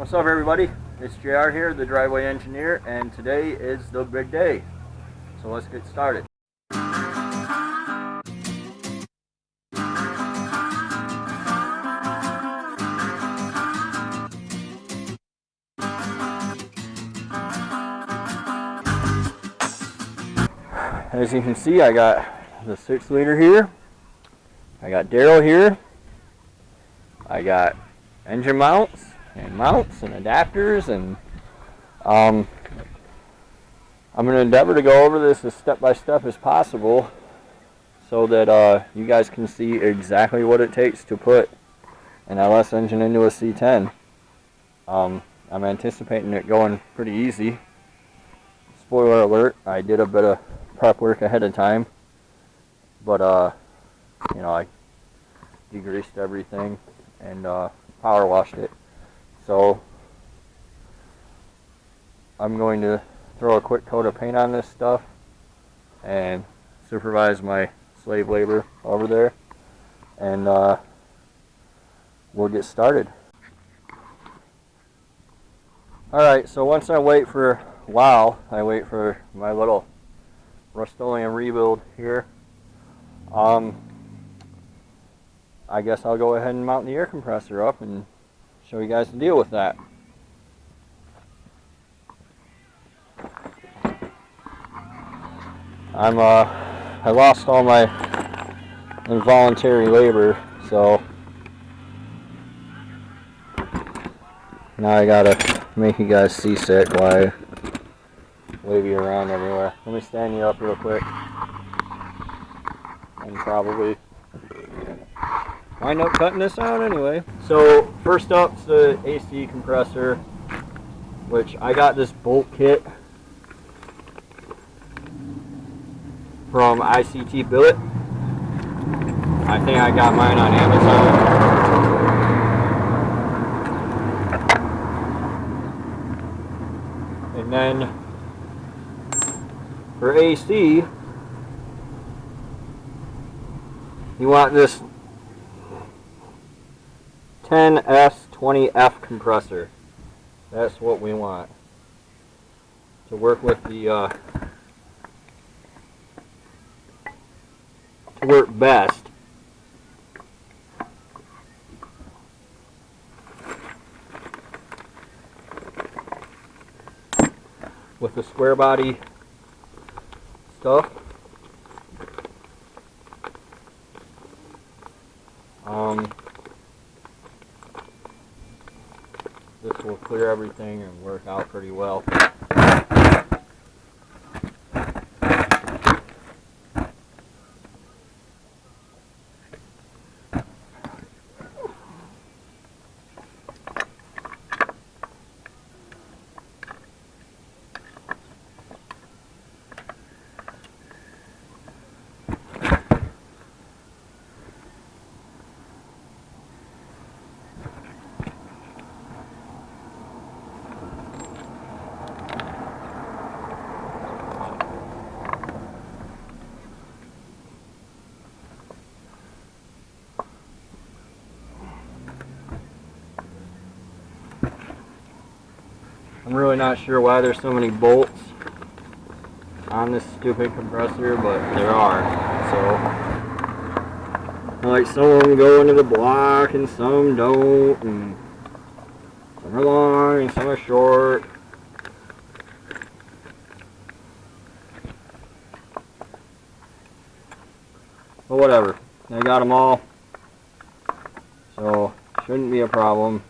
What's up, everybody? It's JR here, the driveway engineer, and today is the big day. So let's get started. As you can see, I got the 6-liter here. I got Daryl here. I got engine mounts and adapters, and I'm going to endeavor to go over this as step by step as possible so that you guys can see exactly what it takes to put an LS engine into a C10. I'm anticipating it going pretty easy. Spoiler alert, I did a bit of prep work ahead of time, but you know, I degreased everything and power washed it. So I'm going to throw a quick coat of paint on this stuff and supervise my slave labor over there, and we'll get started. Alright, so once I wait for a while, I wait for my little Rust-Oleum rebuild here. I guess I'll go ahead and mount the air compressor up and show you guys the deal with that. I lost all my involuntary labor, so now I gotta make you guys seasick while I wave you around everywhere. Let me stand you up real quick and probably wind up cutting this out anyway. So first up's the AC compressor, which I got this bolt kit from ICT Billet. I think I got mine on Amazon. And then for AC, you want this C10 LS compressor. That's what we want to work with the to work best. With the square body stuff. This will clear everything and work out pretty well. I'm really not sure why there's so many bolts on this stupid compressor, but there are. So, like, some of them go into the block and some don't, and some are long and some are short. But whatever, I got them all, so shouldn't be a problem.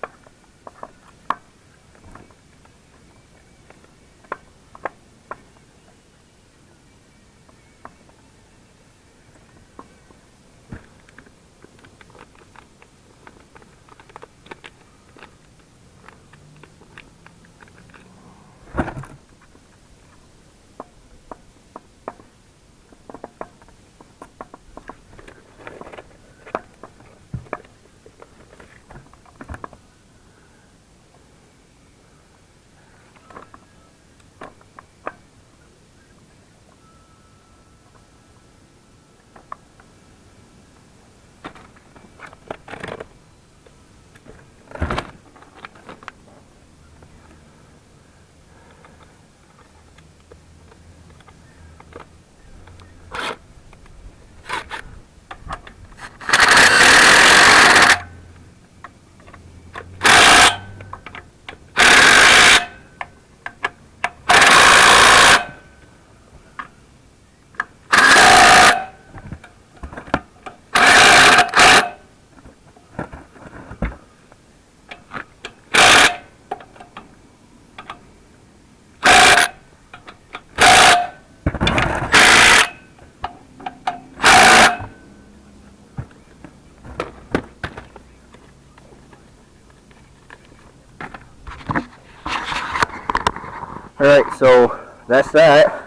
Alright, so that's that.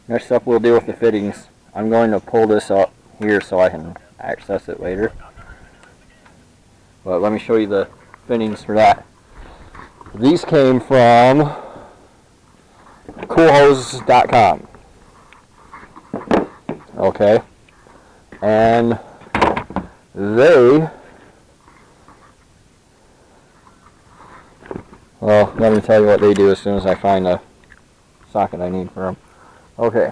Next up we'll deal with the fittings. I'm going to pull this up here so I can access it later. But let me show you the fittings for that. These came from coolhose.com. Okay. And they, well, let me tell you what they do as soon as I find the socket I need for them. Okay.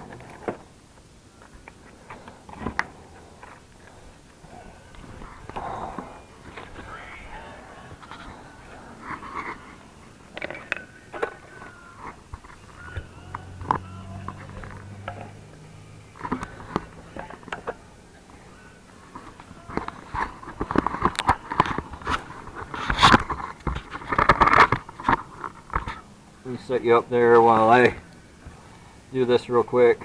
Let me set you up there while I do this real quick.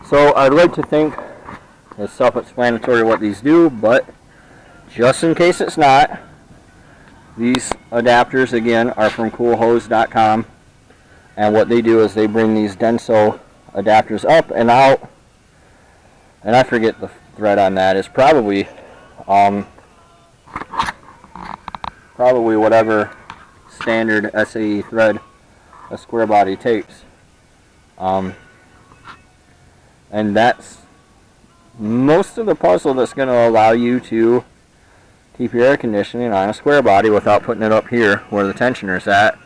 So I'd like to think it's self-explanatory what these do, but just in case it's not, these adapters again are from coolhose.com, and what they do is they bring these Denso adapters up and out, and I forget the thread on that. It's probably whatever standard SAE thread a square body takes. And that's most of the puzzle that's going to allow you to keep your air conditioning on a square body without putting it up here where the tensioner's at,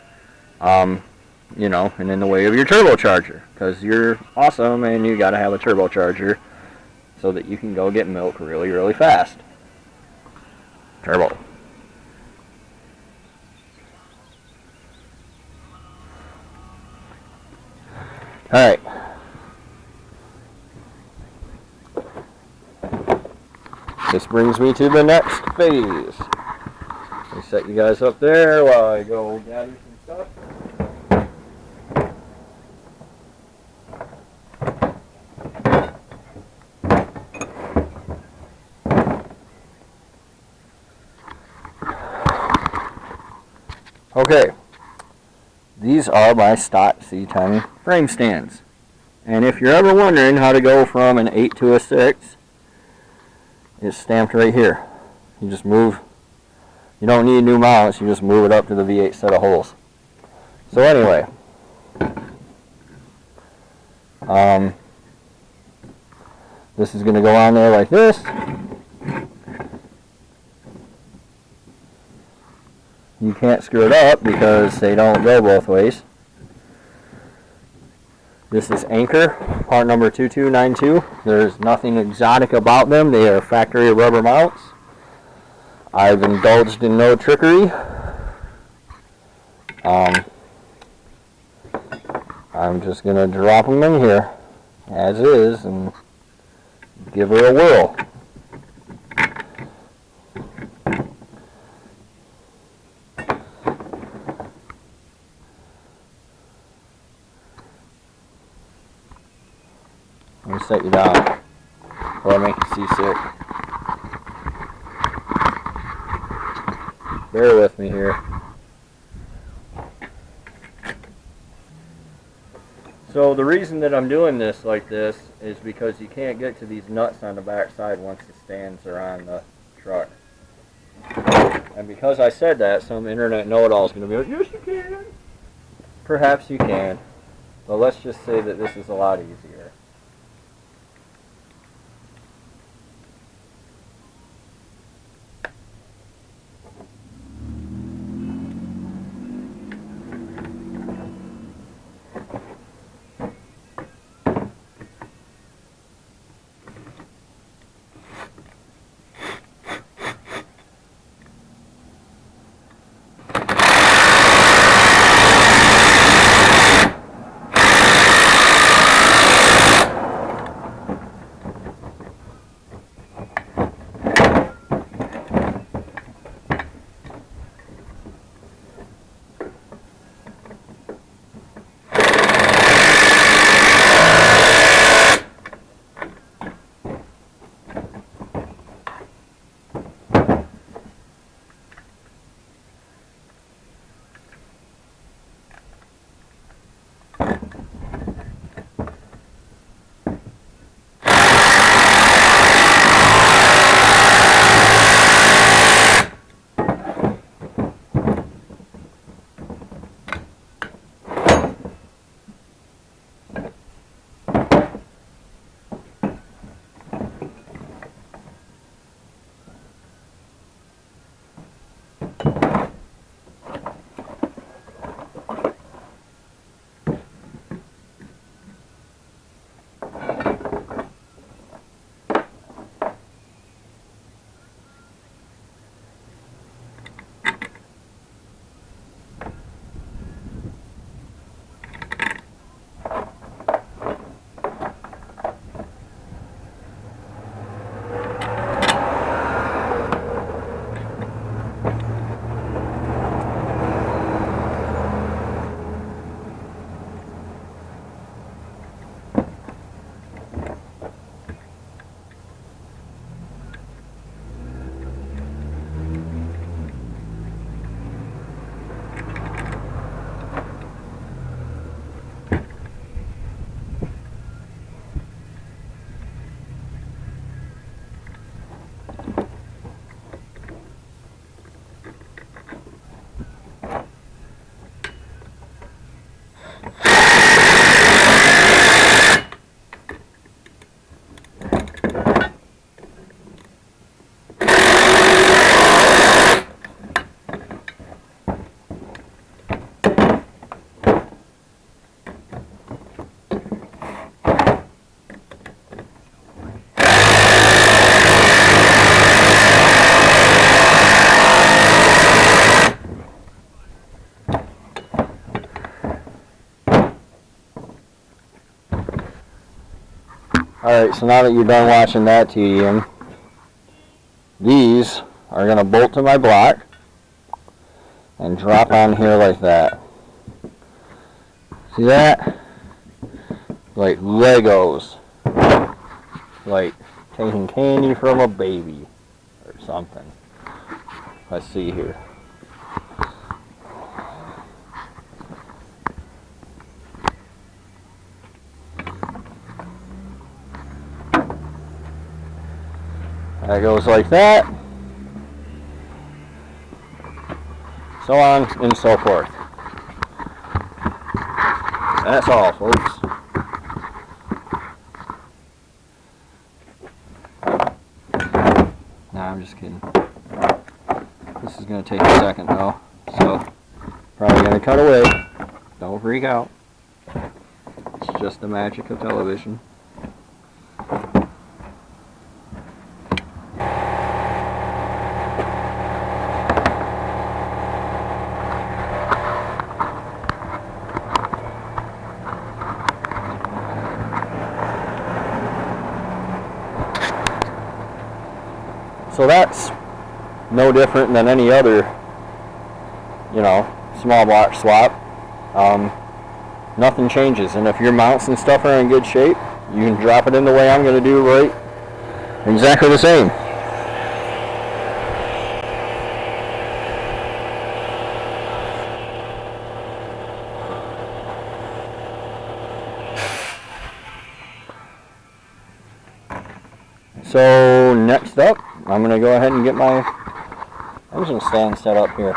you know, and in the way of your turbocharger, because you're awesome and you got to have a turbocharger so that you can go get milk really, really fast. Turbo. Alright. This brings me to the next phase. Let me set you guys up there while I go gather some stuff. Okay. These are my stock C10 frame stands. And if you're ever wondering how to go from an 8 to a 6, it's stamped right here. You just move. You don't need new mounts. You just move it up to the V8 set of holes. So anyway, this is going to go on there like this. You can't screw it up because they don't go both ways. This is Anchor, part number 2292. There's nothing exotic about them. They are factory rubber mounts. I've indulged in no trickery. I'm just going to drop them in here as is and give her a whirl. Let me set you down or make you seasick. Bear with me here. So the reason that I'm doing this like this is because you can't get to these nuts on the back side once the stands are on the truck. And because I said that, some internet know-it-all is going to be like, yes you can. Perhaps you can. But let's just say that this is a lot easier. Alright, so now that you're done watching that tedium, these are going to bolt to my block and drop on here like that. See that? Like Legos. Like taking candy from a baby or something. Let's see here. That goes like that. So on and so forth. That's all, folks. Nah, I'm just kidding. This is going to take a second though, so probably going to cut away. Don't freak out. It's just the magic of television. So that's no different than any other, you know, small block swap. Nothing changes, and if your mounts and stuff are in good shape, you can drop it in the way I'm going to do, right? Exactly the same. So next up, I'm going to go ahead and get my engine stand set up here.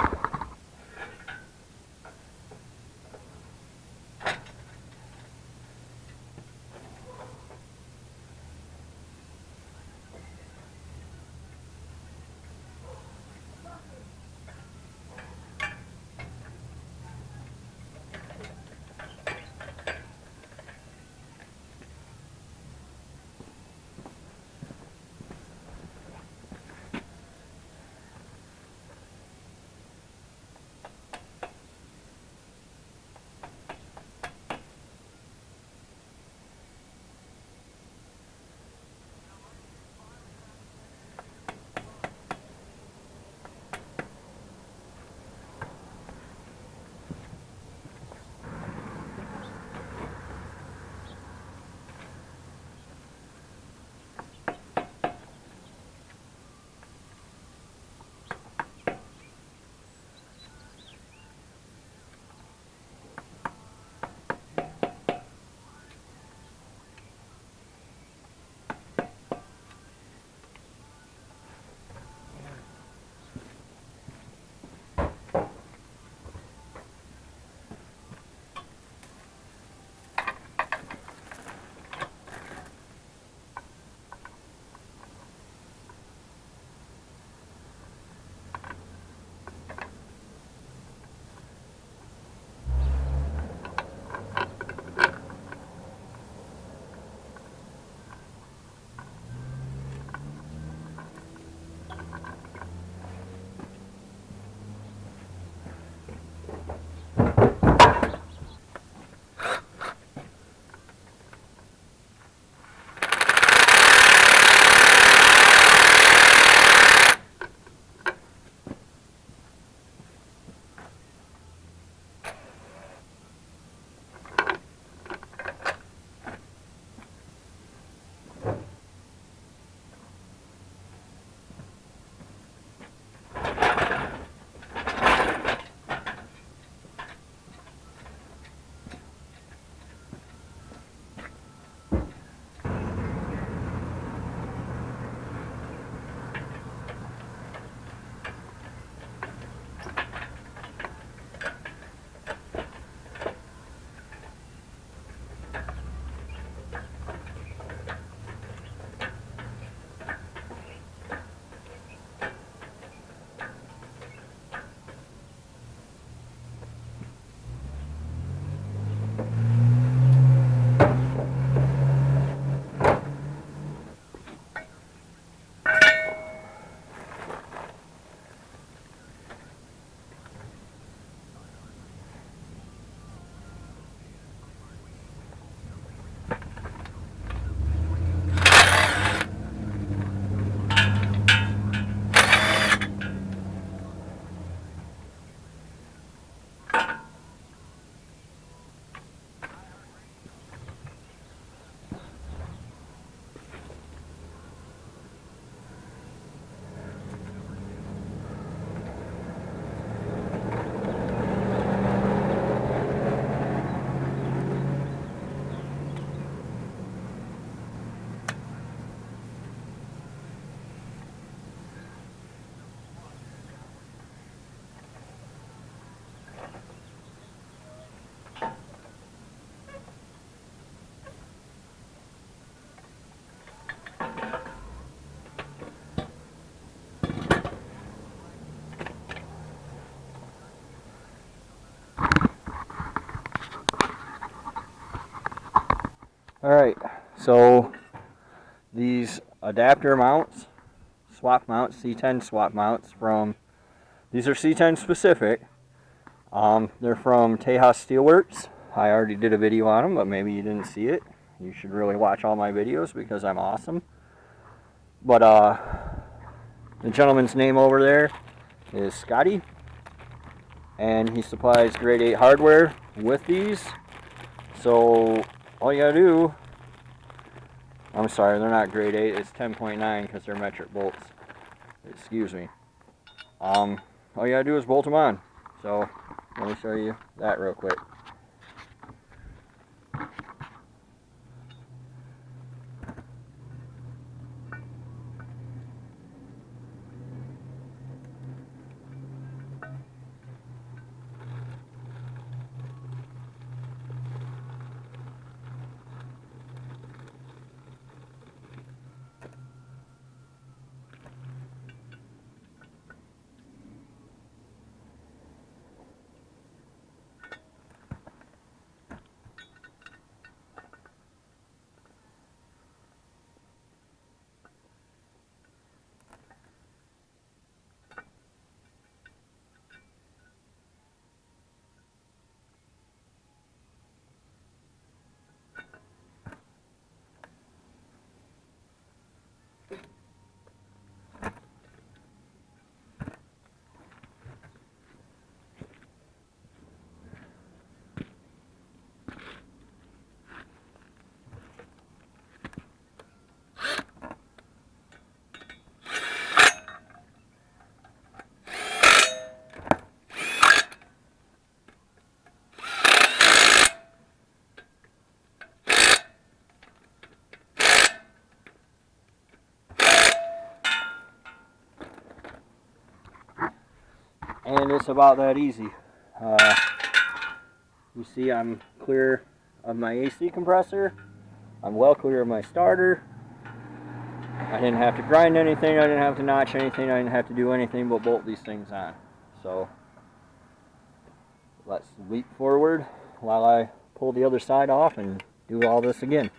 Alright, so these adapter mounts, swap mounts, C10 swap mounts from, these are C10 specific. They're from Tejas Steelworks. I already did a video on them, but maybe you didn't see it. You should really watch all my videos because I'm awesome. But the gentleman's name over there is Scotty, and he supplies grade 8 hardware with these. So all you gotta do, I'm sorry, they're not grade 8, it's 10.9 because they're metric bolts. Excuse me. All you gotta do is bolt them on. So let me show you that real quick. And it's about that easy. You see I'm clear of my AC compressor. I'm well clear of my starter. I didn't have to grind anything, I didn't have to notch anything, I didn't have to do anything but bolt these things on. So let's leap forward while I pull the other side off and do all this again.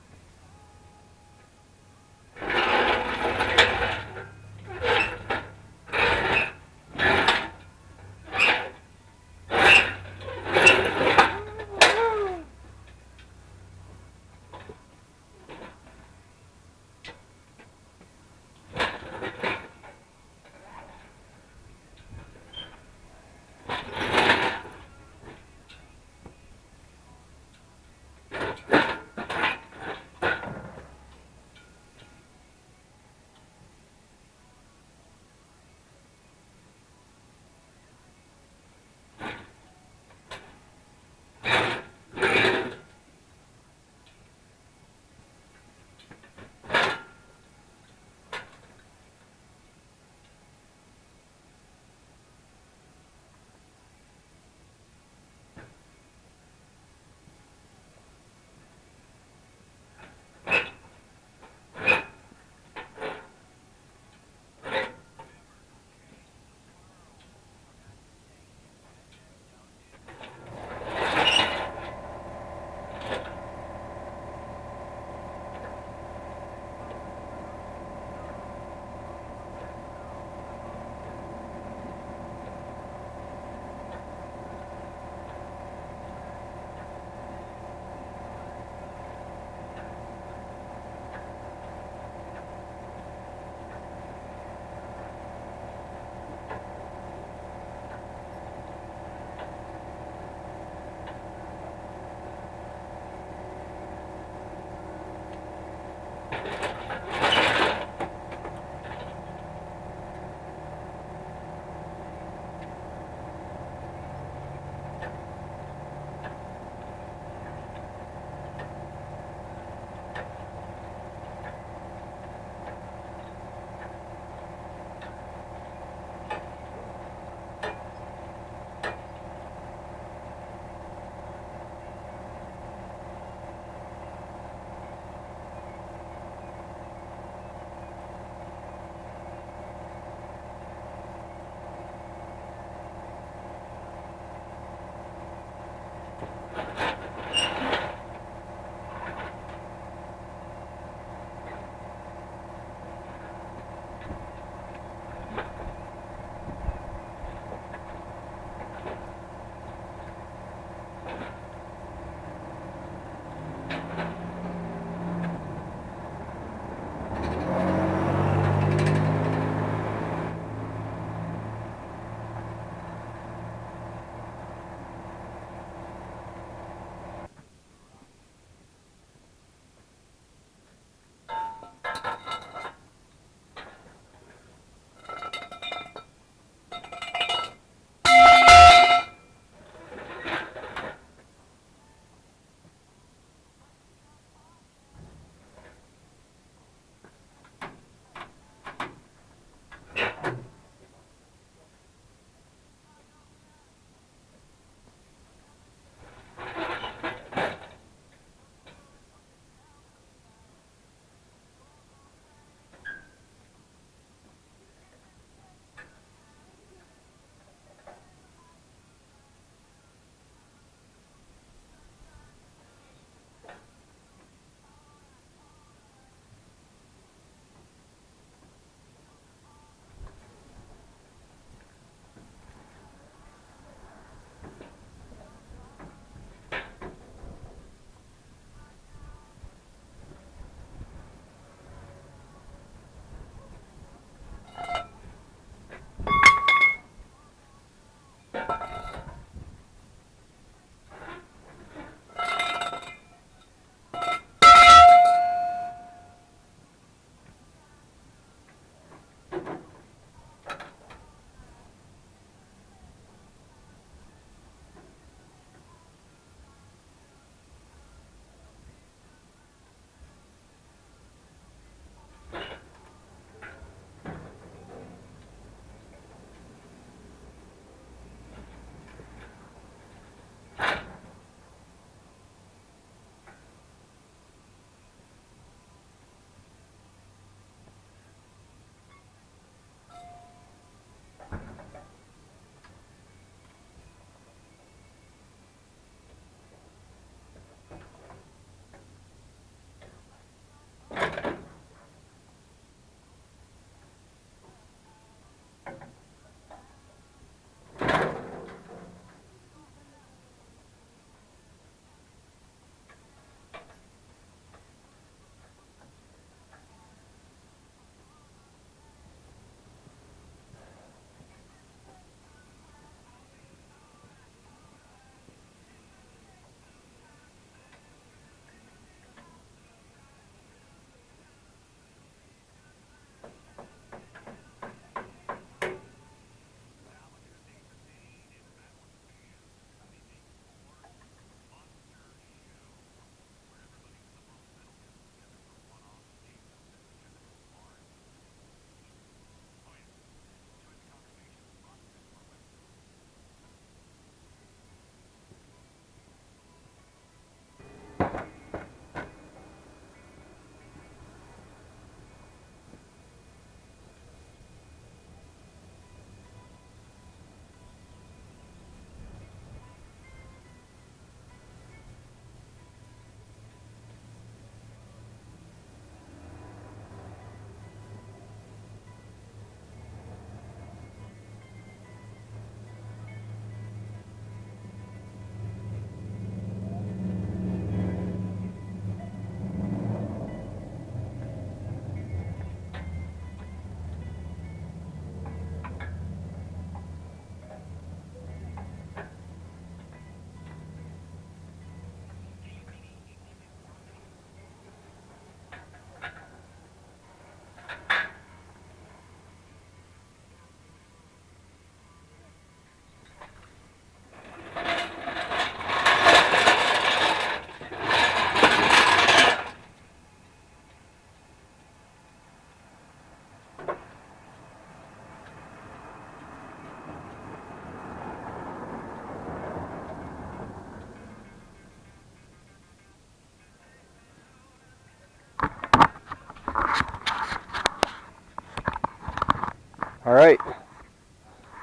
Alright.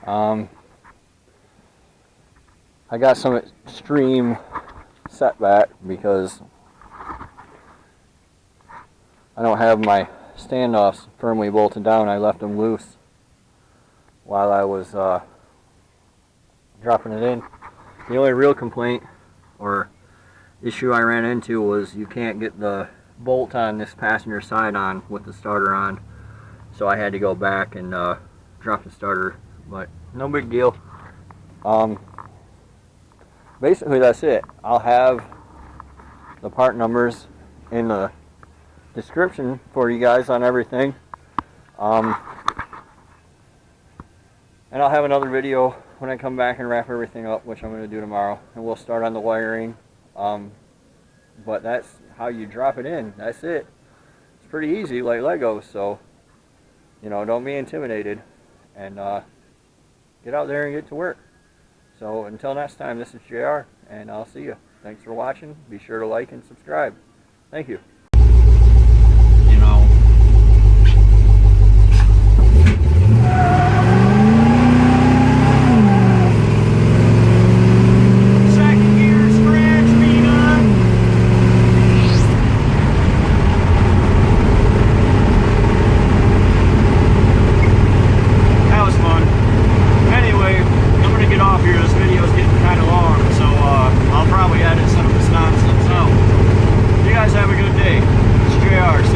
I got some extreme setback because I don't have my standoffs firmly bolted down. I left them loose while I was dropping it in. The only real complaint or issue I ran into was you can't get the bolt on this passenger side on with the starter on, so I had to go back and drop the starter, but no big deal. Basically that's it. I'll have the part numbers in the description for you guys on everything, and I'll have another video when I come back and wrap everything up, which I'm going to do tomorrow, and we'll start on the wiring. But that's how you drop it in. That's it. It's pretty easy, like Legos, so you know, don't be intimidated, and get out there and get to work. So until next time, this is JR, and I'll see you. Thanks for watching. Be sure to like and subscribe. Thank you. You know.